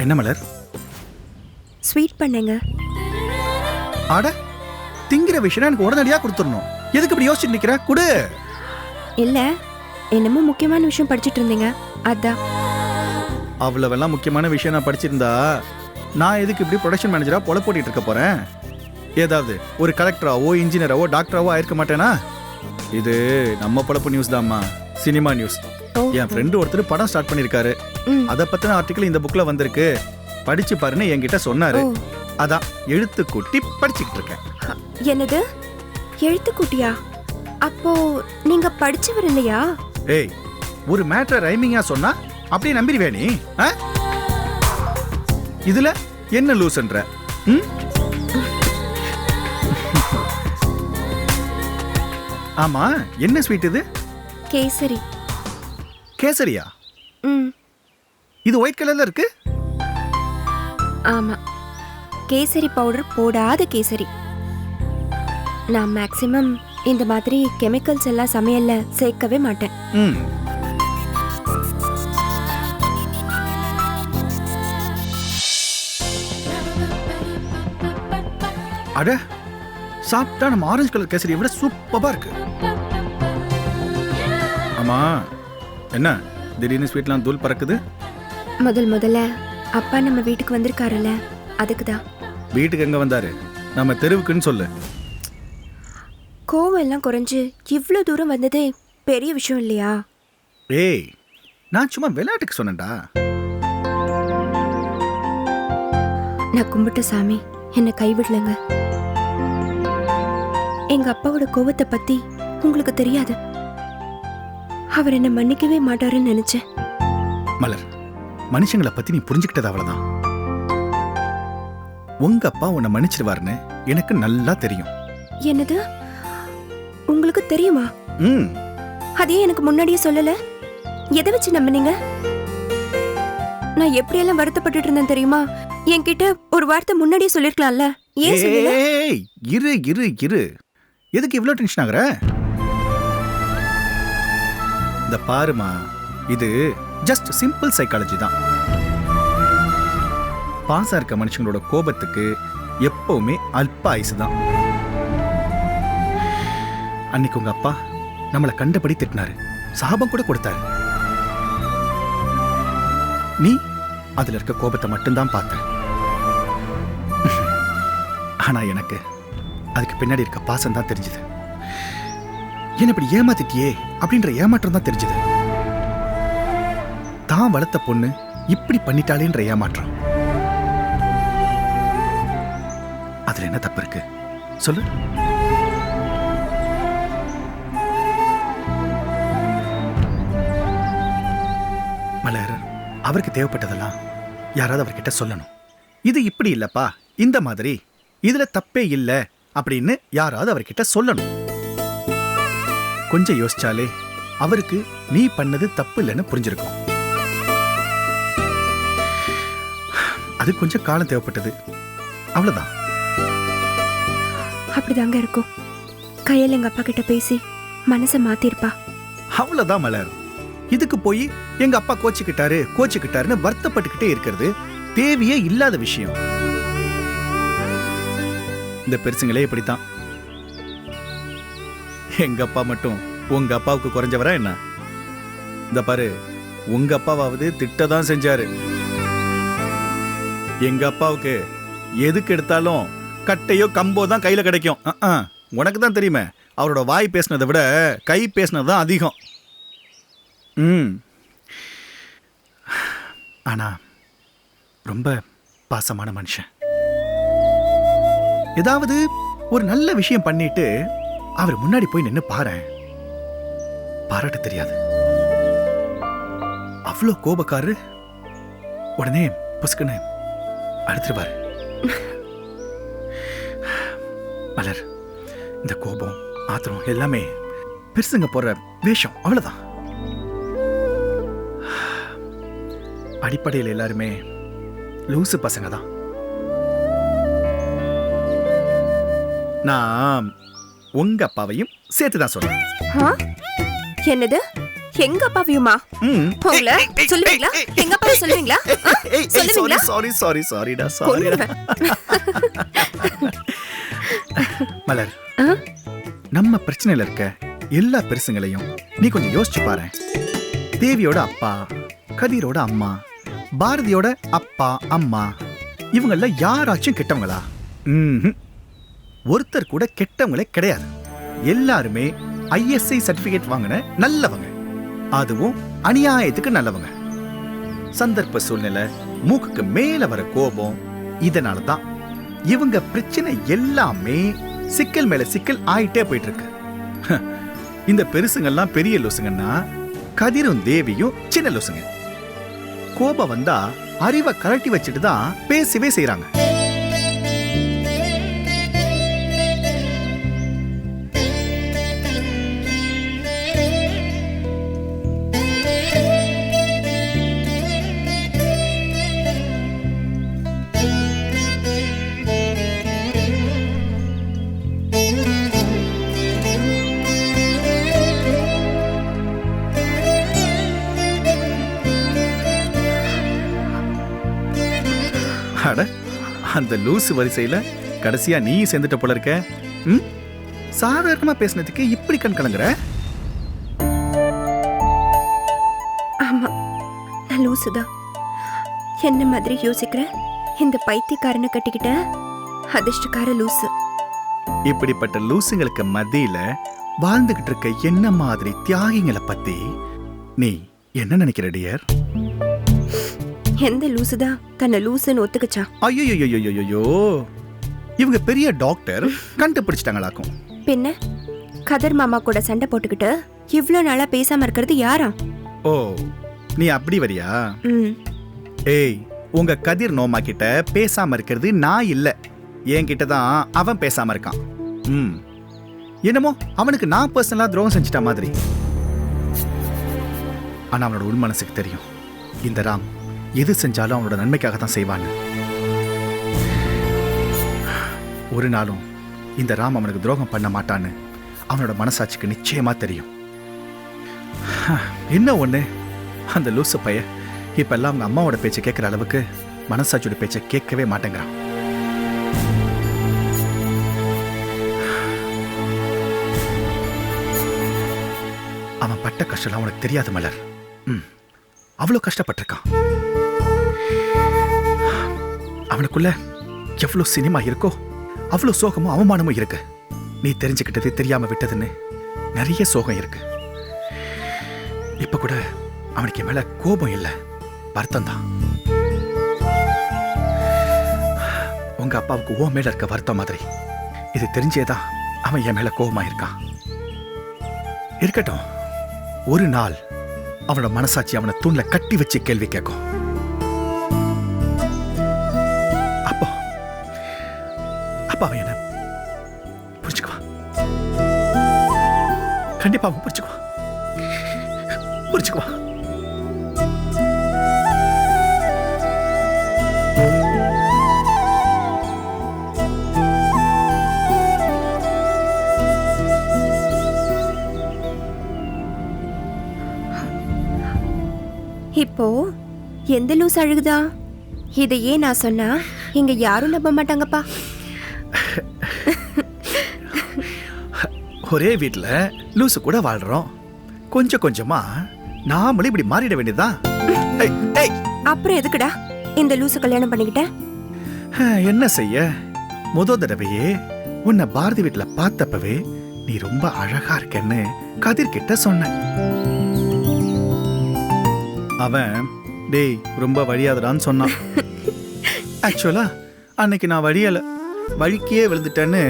என்ன மலர்? ஸ்வீட் பண்ணுங்க. ஆட திங்கிற விஷயம் எனக்கு உடனடியாக கொடுத்துடணும். எதுக்கு இப்படி யோசிச்சுட்டு நிக்கிற? குடு. இல்ல, என்னமோ முக்கியமான விஷயம் படிச்சிட்டு இருந்தீங்க, அதான். அவ்வளவெல்லாம் முக்கியமான விஷயம் நான் படிச்சிருந்தா நான் எதுக்கு இப்படி ப்ரொடக்ஷன் மேனேஜரா பொல போட்டிட்டு இருக்க போறேன்? ஏதாவது ஒரு கலெக்டராவோ இன்ஜினியராவோ டாக்டராவோ ஆயிருக்க மாட்டேனா? இது நம்ம பொழப்பு நியூஸ் தான்மா, சினிமா நியூஸ். என் ஃப்ரெண்டு ஒருத்தர் படம் ஸ்டார்ட் பண்ணிருக்காரு. அதை பத்தின ஆர்டிக்கல் இந்த புக்ல வந்திருக்கு, படிச்சு பாருன்னு என்கிட்ட சொன்னாரு. அதான் எழுத்து கூட்டி படிச்சுக்கிட்டு இருக்கேன். என்னது எழுத்து கூட்டியா? அப்போ நீங்க படிச்சவர் இல்லையா? ஏய், ஒரு மேட்டர் ரைமிங்கா சொன்னா அப்படியே நம்பிடுவே நீ? இதுல என்ன லூஸ்ன்ற? ஆமா, என்ன ஸ்வீட் இது? கேசரி. கேசரியா? இது ஒயிட் கலர்ல இருக்கு. ஆமா, கேசரி பவுடர் போடாத கேசரி. நான் மேக்ஸிமம் இந்த மாதிரி கெமிக்கல்ஸ் எல்லாம் சமையல்ல சேர்க்கவே மாட்டேன். அட, சாப்பிட்டா நம்ம ஆரஞ்சு கலர் கேசரியை விட சூப்பரா இருக்கு. ஆமா, என்ன திடீர்னு ஸ்வீட்லாம் தூள் பறக்குது? முதல்ல அப்பா நம்ம வீட்டுக்கு வந்திருக்காருல்ல, அதுக்குதான். வீட்டுக்கு எங்க வந்தாரு? நம்ம தெருவுக்குன்னு சொல்லு. கோவம் எல்லாம் குறைஞ்சு இவ்ளோ தூரம் வந்ததே பெரிய விஷயம் இல்லையா? ஏய், நான் சும்மா விளையாட்டுக்கு சொன்னேன்டா. நான் கும்பிட்ட சாமி என்னை கைவிடலங்க. எங்க அப்பாவோட கோவத்தை பத்தி உங்களுக்கு தெரியாது. அவர் என்ன மன்னிக்கவே மாட்டாருன்னு நினைச்சேன். மலர், மனுஷங்களை பத்தி நீ புரிஞ்சுக்கிட்டது அவ்வளவுதான். உங்க அப்பா உன்னை மன்னிச்சிருவாருன்னு எனக்கு நல்லா தெரியும். என்னது, உங்களுக்கு தெரியுமா? அதே எனக்கு முன்னாடியே சொல்லல. எதை வச்சு நம்பினீங்க? நான் எப்படியெல்லாம் வருத்தப்பட்டு இருந்தேன் தெரியுமா? என்கிட்ட ஒரு வார்த்தை முன்னாடியே சொல்லிருக்கலாம்ல. ஏன் சொல்லல? இரு இரு இரு, எதுக்கு இவ்வளவு டென்ஷன் ஆகுற? இந்த பாருமா, இது ஜஸ்ட் சிம்பிள் சைக்காலஜி தான். பாசா இருக்க மனுஷங்களோட கோபத்துக்கு எப்பவுமே அல்ப ஆயுசு தான். அன்னைக்கு உங்க அப்பா நம்மளை கண்டபடி திட்டினாரு, சாபம் கூட கொடுத்தாரு. நீ அதுல இருக்க கோபத்தை மட்டும்தான் பார்த்த. ஆனா எனக்கு அதுக்கு பின்னாடி இருக்க பாசம் தான் தெரிஞ்சது. என்ன இப்படி ஏமாத்திட்டியே அப்படின்ற ஏமாற்றம் தான் தெரிஞ்சது. தான் வளர்த்த பொண்ணு இப்படி பண்ணிட்டாளேன்ற ஏமாற்றம். அதுல என்ன தப்பு இருக்கு சொல்லு? மலர், அவருக்கு தேவைப்பட்டதெல்லாம் யாராவது அவர்கிட்ட சொல்லணும். இது இப்படி இல்லப்பா, இந்த மாதிரி, இதுல தப்பே இல்ல அப்படின்னு யாராவது அவர்கிட்ட சொல்லணும். கொஞ்சம் யோசிச்சாலே அவருக்கு நீ பண்ணது தப்பு இல்லைன்னு புரிஞ்சிருக்கும். அது கொஞ்சம் காலம் தேவைப்பட்டது, அவ்வளவுதான். அப்படிதாங்க இருக்கும். கையில் எங்க அப்பா கிட்ட பேசி மனசை மாத்திருப்பா. அவ்வளவுதான் மலர். இதுக்கு போய் எங்க அப்பா கோச்சிக்கிட்டாருன்னு வருத்தப்பட்டுக்கிட்டே இருக்கிறது தேவையே இல்லாத விஷயம். இந்த பெருசுங்களே இப்படித்தான். எங்க அப்பா மட்டும் உங்க அப்பாவுக்கு குறைஞ்சவரா என்ன? இந்த பாரு, உங்க அப்பாவாவது திட்டதான் செஞ்சாரு. எங்க அப்பாவுக்கு எதுக்கு எடுத்தாலும் கட்டையோ கம்போ தான் கையில கிடைக்கும். உனக்கு தான் தெரியுமே, அவரோட வாய் பேசினதை விட கை பேசினது தான் அதிகம். ஆனா ரொம்ப பாசமான மனுஷன். ஏதாவது ஒரு நல்ல விஷயம் பண்ணிட்டு அவர் முன்னாடி போய் நின்னு பாரு, பாராட்ட தெரியாது. அவ்வளோ கோபக்காரரு. உடனே புஸ்குன்னு அழுத்துருவாரு. மலர், இந்த கோபம் ஆத்திரம் எல்லாமே பெருசுங்க போற வேஷம், அவ்வளவுதான். அடிப்படையில் எல்லாருமே லூசு பசங்க தான். நான் உங்க அப்பாவையும் சேர்த்துதான் சொல்றேன். என்னது, எங்க அப்பாவியுமா உங்கள சொல்லுவீங்களா? எங்க அப்பா சொல்லுவீங்களா? சொல்லுவீங்களா? சாரிடா சாரிடா. மலர், நம்ம பிரச்சனையில இருக்க எல்லா பெருசுங்களையும் நீ கொஞ்சம் யோசிச்சு பாரு. தேவியோட அப்பா, கதிரோட அம்மா, பாரதியோட அப்பா அம்மா, இவங்கள யாராச்சும் கெட்டவங்களா? ஒருத்தர் கூட கெட்டவங்களே கிடையாது. எல்லாருமே ISI சர்டிபிகேட் வாங்கின நல்லவங்க, அதுவும் அநியாயத்துக்கு நல்லவங்க. சந்தர்ப்ப சூழ்நிலை, மூக்குக்கு மேல வர கோபம், இதனால தான் இவங்க பிரச்சனை எல்லாமே சிக்கல் மேல சிக்கல் ஆயிட்டே போயிட்டு இருக்கு. இந்த பெருசுங்கெல்லாம் பெரிய லூசுங்கன்னா கதிரும் தேவியும் சின்ன லூசுங்க. கோபம் வந்தா அறிவை கழட்டி வச்சுட்டு தான் பேசவே செய்யறாங்க. அந்த லூசு வரிசையில கடைசியா நீ சேர்ந்துட்ட போல இருக்க. சாதாரணமா பேசினதுக்கு இப்படி கண் கலங்குற? ஆமா, நான் லூசுதான். என்ன மாதிரி யோசிக்கிற இந்த பைத்தியக்காரனை கட்டிக்கிட்ட அதிர்ஷ்டக்கார லூசு. இப்படிப்பட்ட லூசுங்களுக்கு மத்தியில வாழ்ந்துகிட்டு இருக்க என்ன மாதிரி தியாகிகளை பத்தி நீ என்ன நினைக்கிற டியர்? எந்த லூசுதான் தன்னை லூசுன்னு ஒத்துக்குச்சா? ஐயோ, இவங்க பெரிய டாக்டர் கண்டுபிடிச்சிட்டாங்களாக்கும். பின்ன கதர் மாமா கூட சண்டை போட்டுக்கிட்டு இவ்ளோ நாளா பேசாம இருக்கிறது யாரா? ஓ, நீ அப்படி வரியா? ஏய், உங்க கதிர் நோமா கிட்ட பேசாம இருக்கிறது நான் இல்ல, என்கிட்ட தான் அவன் பேசாம இருக்கான். என்னமோ அவனுக்கு நான் பர்சனலா துரோகம் செஞ்சிட்ட மாதிரி. ஆனா அவனோட உள் மனசுக்கு தெரியும், இந்த ராம் எது செஞ்சாலும் அவனோட நன்மைக்காக தான் செய்வான்னு. ஒரு நாளும் இந்த ராம் அவனுக்கு துரோகம் பண்ண மாட்டான்னு அவனோட மனசாட்சிக்கு நிச்சயமா தெரியும். என்ன ஒண்ணு, அந்த லூசு பைய இப்ப எல்லாம் அவங்க அம்மாவோட பேச்சை கேட்கிற அளவுக்கு மனசாட்சியோட பேச்சை கேட்கவே மாட்டேங்கிறான். அவன் பட்ட கஷ்டம் அவனுக்கு தெரியாது மலர். அவ்வளவு கஷ்டப்பட்டிருக்கான். அவனுக்குள்ள எவ்வளவு சினிமா இருக்கோ அவ்வளவு சோகமும் அவமானமும் இருக்கு. நீ தெரிஞ்சுக்கிட்டது தெரியாம விட்டதுன்னு நிறைய சோகம் இருக்கு. இப்ப கூட அவனுக்கு மேல கோபம் இல்ல, வருத்தம் தான். உங்க அப்பாவுக்கு ஓ மேல இருக்க வருத்தம் மாதிரி இது தெரிஞ்சேதான் அவன் என் மேல கோபமா இருக்கான். இருக்கட்டும், ஒரு நாள் அவனோட மனசாட்சி அவனை தூண்ல கட்டி வச்சு கேள்வி கேட்கும். அப்ப அவன் என்ன புரிஞ்சுக்குவான். கண்டிப்பா அவன் புரிஞ்சுக்குவான். இப்போ எந்த லூஸ் அழுகுதா? இதையே நான் சொன்னா இங்க யாரும் நம்ப மாட்டாங்கப்பா. ஒரே வீட்டுல லூசு கூட வாழ்றோம். கொஞ்சம் கொஞ்சமா நாமளும் இப்படி மாறிட வேண்டியதுதான். அப்புறம் எதுக்குடா இந்த லூசு கல்யாணம் பண்ணிக்கிட்ட? என்ன செய்ய, முத தடவையே உன்னை பாரதி வீட்டுல பார்த்தப்பவே நீ ரொம்ப அழகா இருக்கன்னு கதிர் கிட்ட சொன்ன. அவன் டேய் ரொம்ப வழியாதடான்னு சொன்னான். ஆக்சுவலா அன்னைக்கு நான் வழிக்கே விழுந்துட்டேன்னு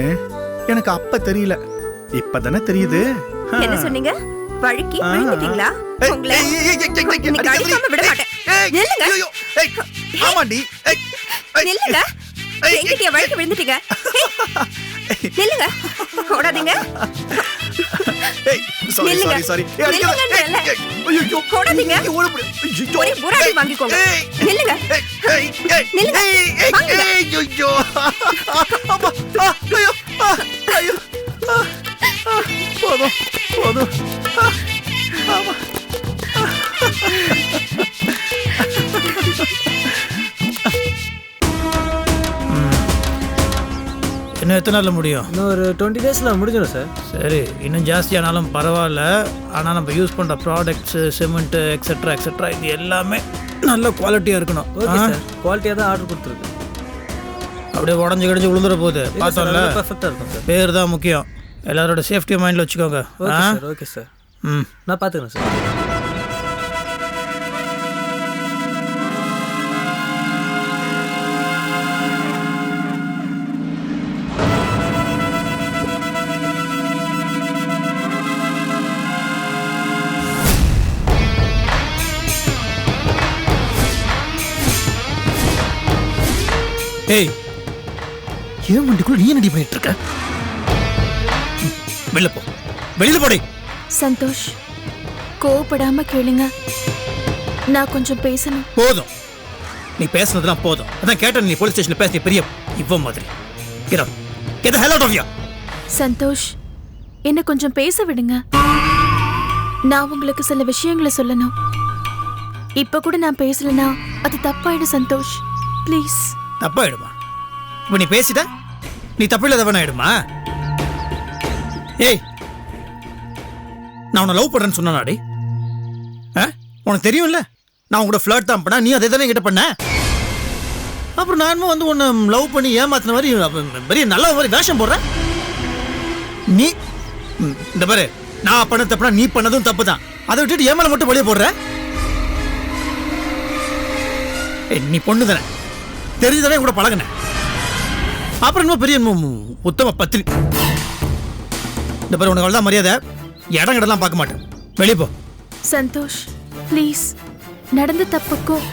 எனக்கு அப்ப தெரியல, இப்பதானே தெரியுது. என்ன சொன்னீங்க? வழுக்கி விழுந்துட்டீங்களா? உங்களை இன்னைக்கு அடிக்காம விட மாட்டேன். நில்லுங்க. ஆமாண்டி, நில்லுங்க. எங்கிட்டயா வழுக்கி விழுந்துட்டீங்க? நில்லுங்க, ஓடாதீங்க. ஒரே புராடி வாங்கிக்கோங்க. நில்லுங்க. போதும். இன்னும் எத்தனை நாளில் முடியும்? இன்னும் ஒரு 20 டேஸில் முடிஞ்சிடும் சார். சரி, இன்னும் ஜாஸ்தியானாலும் பரவாயில்ல. ஆனால் நம்ம யூஸ் பண்ணுற ப்ராடக்ட்ஸு, சிமெண்ட்டு, எக்ஸெட்ரா எக்ஸெட்ரா இது எல்லாமே நல்ல குவாலிட்டியாக இருக்கணும். ஓகே சார், குவாலிட்டியாக தான் ஆர்டர் கொடுத்துருக்கு. அப்படியே உடஞ்சி கிடஞ்சி விழுந்துற போகுது பார்த்தோம்ல. பர்ஃபெக்டாக இருக்கும் சார். பேர் தான் முக்கியம். எல்லாரோட சேஃப்டியை மைண்டில் வச்சுக்கோங்க. Okay sir, okay sir. நான் பார்த்துக்கிறேன் சார். ஏய், ஏன் வண்டிக்குள்ள நீ என்னடி பண்ணிட்டு இருக்க? வெளில போ, வெளியில போடி. சந்தோஷ், கோவப்படாம கேளுங்க, நான் கொஞ்சம் பேசணும். போதும், நீ பேசுனதுலாம் போதும். அதான் கேட்ட, நீ போலீஸ் ஸ்டேஷன்ல பேசி பெரிய இவ மாதிரி. Get the hell out of here. Santhosh, என்ன கொஞ்சம் பேச விடுங்க. நான் உங்களுக்கு சில விஷயங்களை சொல்லணும். இப்ப கூட நான் பேசலனா அது தப்பாயிடும் சந்தோஷ். ப்ளீஸ். தப்பாயிடுமா? இப்ப நீ பேசிட்ட நீ தப்பில்லாதவன் ஆயிடுமா? ஏய், நான் உன்னை லவ் பண்றேன்னு சொன்னாடி. உனக்கு தெரியும்ல, நான் உங்களோட ஃபிளர்ட் தான் பண்ண. நீ அதே தானே கிட்ட பண்ண. அப்புறம் நானும் வந்து உன்னை லவ் பண்ணி ஏமாத்தின மாதிரி பெரிய நல்ல மாதிரி வேஷம் போடுற. நீ இந்த பாரு, நான் பண்ண தப்புனா நீ பண்ணதும் தப்பு தான். அதை விட்டுட்டு ஏமால மட்டும் வெளியே போடுற. நீ பொண்ணு தானே, தெரிஞ்சதானே கூட பழகின. அப்புறம் இன்னும் பெரிய உத்தம பத்தினி. இந்த பாரு, உனக்கு அவ்வளோதான் மரியாதை. இடம் கிடலாம் பார்க்க மாட்டேன். வெளியே போ. சந்தோஷ், ப்ளீஸ். நடந்த தப்புக்கும்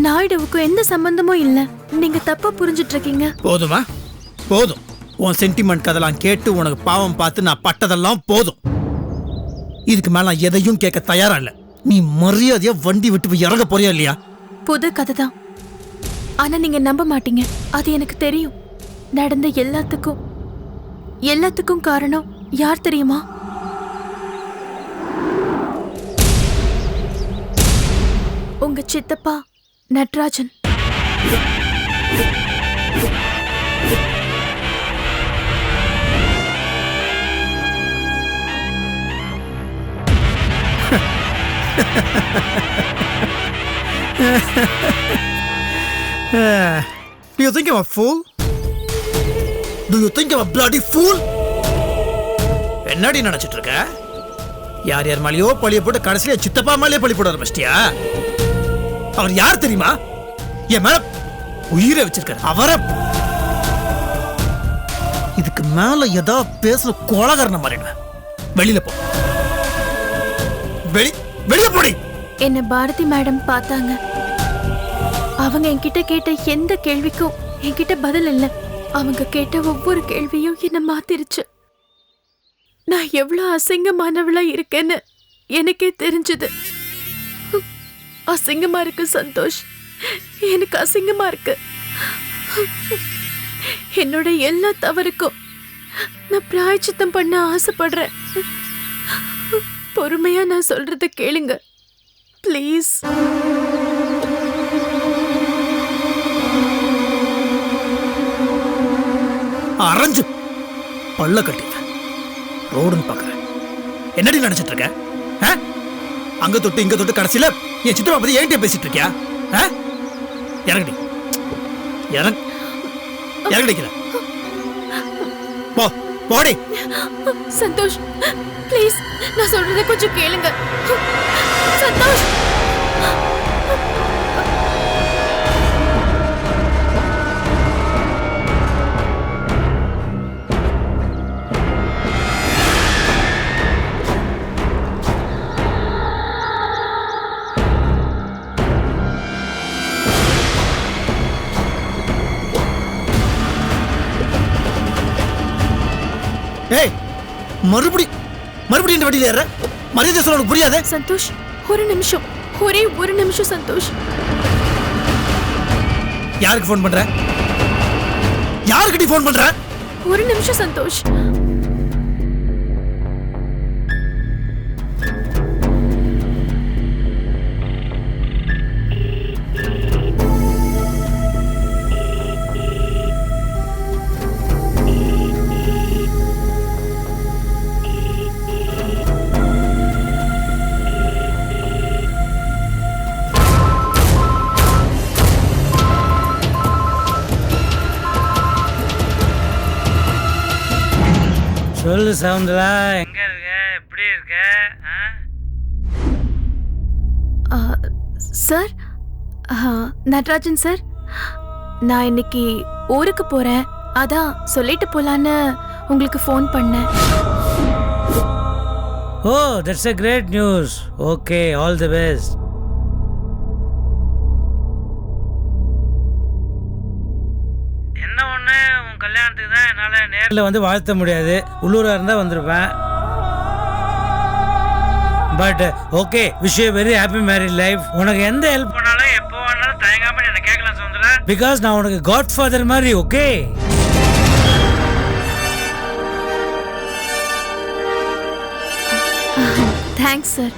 நாயுடுவுக்கும் எந்த சம்பந்தமும் இல்ல. நீங்க தப்பா புரிஞ்சிட்டு இருக்கீங்க. போதுமா? போதும். உன் சென்டிமெண்ட் கதெல்லாம் கேட்டு உனக்கு பாவம் பார்த்து நான் பட்டதெல்லாம் போதும். இதுக்கு மேல நான் எதையும் கேட்க தயாரா இல்ல. நீ மரியாதையா வண்டி விட்டு இறங்க போறியா இல்லையா? புது கதை தான், ஆனா நீங்க நம்ப மாட்டீங்க. அது எனக்கு தெரியும். நடந்த எல்லாத்துக்கும் காரணம் யார் தெரியுமா? உங்க சித்தப்பா Natarajan. Do you think I'm a fool? Do you think I'm a bloody fool? என்னடி நினைச்சிட்டு இருக்க? யார் யார் மேலேயோ பழிய போட்டு கடைசியில சித்தப்பா மேலேயே பழி போட ஆரம்பிச்சிட்டியா? அவர் யார் தெரியுமா? என் மேல உயிரை வச்சிருக்காரு. அவரை இதுக்கு மேல ஏதா பேசுற கோலகாரன மாறிடுவேன். வெளியில போ. வெளியில போடி. என்ன பாரதி மேடம் பார்த்தாங்க. அவங்க என்கிட்ட கேட்ட எந்த கேள்விக்கும் என்கிட்ட பதில் இல்லை. அவங்க கேட்ட ஒவ்வொரு கேள்வியும் என்ன மாத்திருச்சு. நான் எவ்வளவு அசிங்கமானவளா இருக்கேன்னு எனக்கே தெரிஞ்சது. அசிங்கமா இருக்கு சந்தோஷ், எனக்கு அசிங்கமா இருக்கு. என்னோட எல்லா தவறுக்கும் நான் பிராயச்சித்தம் பண்ண ஆசைப்படுறேன். பொறுமையா நான் சொல்றத கேளுங்க ப்ளீஸ். அரைஞ்சு பல்ல கட்டி ரோடுன்னு பாக்குறேன். என்னடி நினைச்சிட்டு இருக்க? அங்க தொட்டு இங்க தொட்டு கடைசியில என் சித்தப்பா பத்தி ஏன்டே பேசிட்டு இருக்கியா? இறங்கடி, இறங்கடிக்கல. போ, போடி. சந்தோஷ் ப்ளீஸ், நான் சொல்றத கொஞ்சம் கேளுங்க. சந்தோஷ், ஏய், மறுபடியும் இந்த வண்டியில ஏற. மரியாதை சொல்ல உனக்கு புரியாத? சந்தோஷ், ஒரு நிமிஷம், ஒரே ஒரு நிமிஷம் சந்தோஷ். யாருக்கு ஃபோன் பண்ற? யாருக்கு ஃபோன் பண்ற? ஒரு நிமிஷம் சந்தோஷ். சொல்லு சவுந்தரா, எங்க இருக்க, எப்படி இருக்க? சார், நட்ராஜன் சார், நான் இன்னைக்கு ஊருக்கு போறேன். அதான் சொல்லிட்டு போலான்னு உங்களுக்கு ஃபோன் பண்ணேன். Oh, that's a great news. Okay, all the best. என்ன ஒன்று, உன் கல்யாணத்துக்கு தான் என்னால் நேரில் வந்து வாழ்த்த முடியாது. உள்ளூராக இருந்தால் வந்திருப்பேன். But okay, wish you very happy married life. உனக்கு எந்த ஹெல்ப் பண்ணாலும் எப்போ வேணாலும் தயங்காமல் என்ன கேட்கலாம் சவுந்தரா. பிகாஸ் நான் உனக்கு காட் ஃபாதர் மாதிரி. Okay, thanks sir.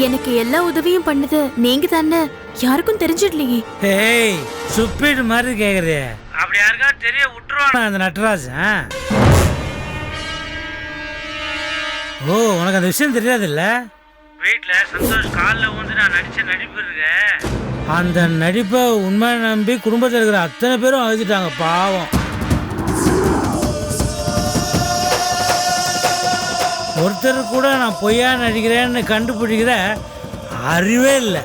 எனக்கு எல்லா உதவியும் பண்ணது நீங்க தானே, யாருக்கும் தெரிஞ்சிடலையே. ஏய், சுப்பிட் மாதிரி கேக்குறிய. அப்படி யாருக்கா தெரிய விட்டுருவானா அந்த நட்ராஜ்? ஓ, உனக்கு அந்த விஷயம் தெரியாது இல்ல? வீட்டுல சந்தோஷ் காலில் வந்து நான் நடிச்ச நடிப்பு இருக்க, அந்த நடிப்பை உண்மை நம்பி குடும்பத்தில் இருக்கிற அத்தனை பேரும் அழுதுட்டாங்க பாவம். ஒருத்தர் கூட நான் பொய்யா நடிக்கிறேன்னு கண்டுபிடிக்கிற அறிவே இல்லை.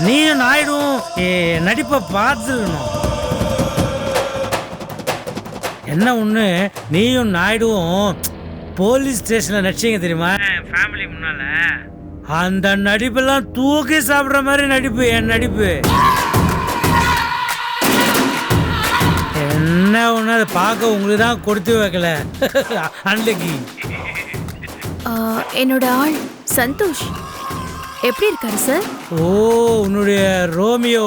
நீயும் நாயுடும் நடிப்பை பார்த்துக்கணும். என்ன ஒன்று, நீயும் நாயுடும் போலீஸ் ஸ்டேஷனில் நடிச்சிங்க தெரியுமா, ஃபேமிலி முன்னால. அந்த நடிப்பெல்லாம் தூக்கி சாப்பிட்ற மாதிரி நடிப்பு என் நடிப்பு. என்ன ஒன்று, அதை பார்க்க உங்களுக்கு தான் கொடுத்து வைக்கல அன்னைக்கு. என்னோட ஆள் சந்தோஷ் எப்படி இருக்காரு சார்? ஓ, உன்னுடைய ரோமியோ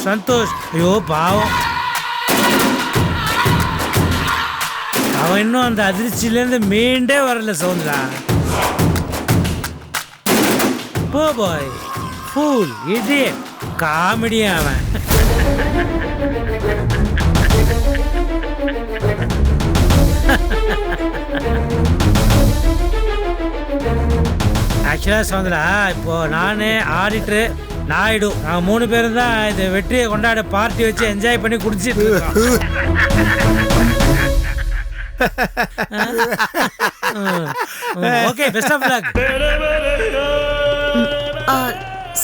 சந்தோஷ். ஐயோ பாவம், அவன் இன்னும் அந்த அதிர்ச்சியிலேருந்து மீண்டே வரல சவுந்தரா. போ பாய், ஃபூல், இடியட், காமெடியா அவன். ஆக்சுவலாக சவுந்தரா, இப்போ நான், ஆடிட்டரு, நாயுடு, நாங்கள் 3 பேரும் தான் இந்த வெற்றியை கொண்டாட பார்ட்டி வச்சு என்ஜாய் பண்ணி குடிச்சிட்டு இருக்கோம். Okay, best of luck.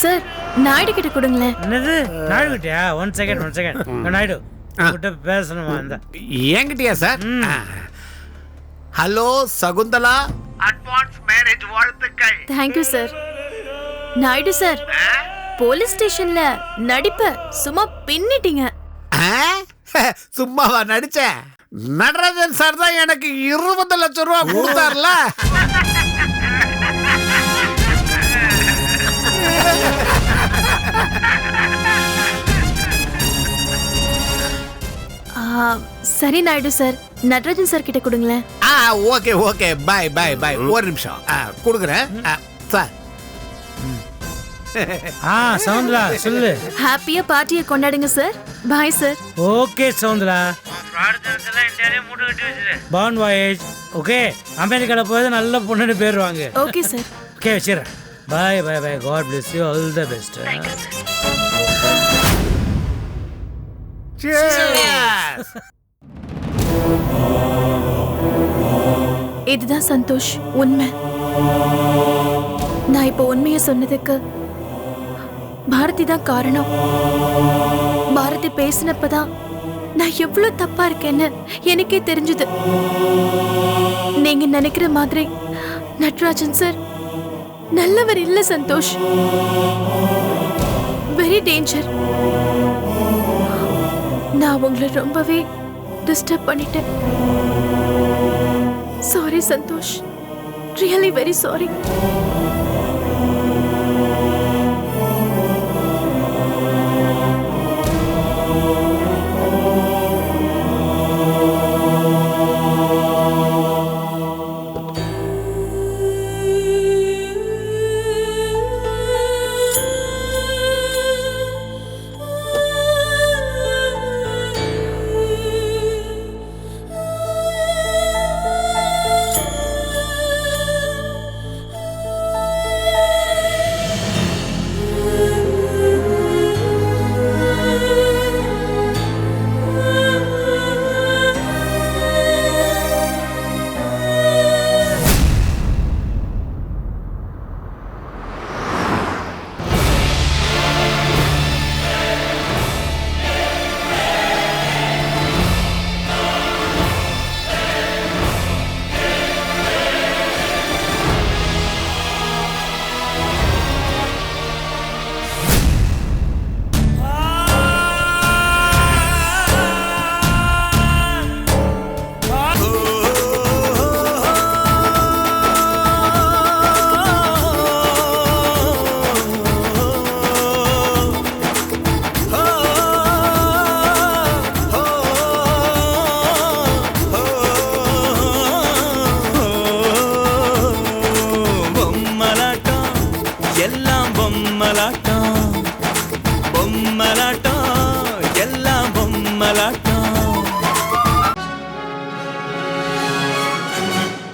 Sir, Naidu கிட்ட கொடுங்களேன். என்னது, நாயுடு கிட்டயா? One second. நாயுடு கிட்ட பேசணுமா? அந்த என்கிட்டயா sir? Hello Shakuntala, advance marriage வாழ்த்துக்கள். Thank you sir. Naidu sir, police ஸ்டேஷன்ல நடிப்ப சும்மா பின்னிட்டீங்க. சும்மாவா நடிச்சேன்? நடராஜன் சார் தான் எனக்கு 20 லட்சம் ரூபா கொடுத்தார்ல. சரி நாயுடு சார், நடராஜன் சார் கிட்ட கொடுங்களேன். Okay, bye. ஒரு நிமிஷம் கொடுக்குறேன் சார். சவுந்தரா சொல்லு. ஹாப்பியா பார்ட்டியை கொண்டாடுங்க sir. Bye sir. Okay Soundara, bon voyage. Okay, அமெரிக்காவில் போய் நல்ல பொண்ணுன்னு பேருவாங்க. Okay sir. ஓகே, வச்சிடறேன். Bye. God bless you, all the best. இதுதான் சந்தோஷ் உண்மை. நான் இப்போ உண்மையை சொன்னதுக்கு பாரதி தான் காரணம். பாரதி பேசினப்பதான் நான் எவ்வளவு தப்பா இருக்கேன்னு எனக்கே தெரிஞ்சது. நீங்க நினைக்கிற மாதிரி நட்ராஜன் சார் நல்லவர் இல்ல சந்தோஷ். Very danger. நான் உங்களை ரொம்பவே டிஸ்டர்ப் பண்ணிட்டேன். Sorry Santhosh, really very sorry. பொம்மலாட்டம்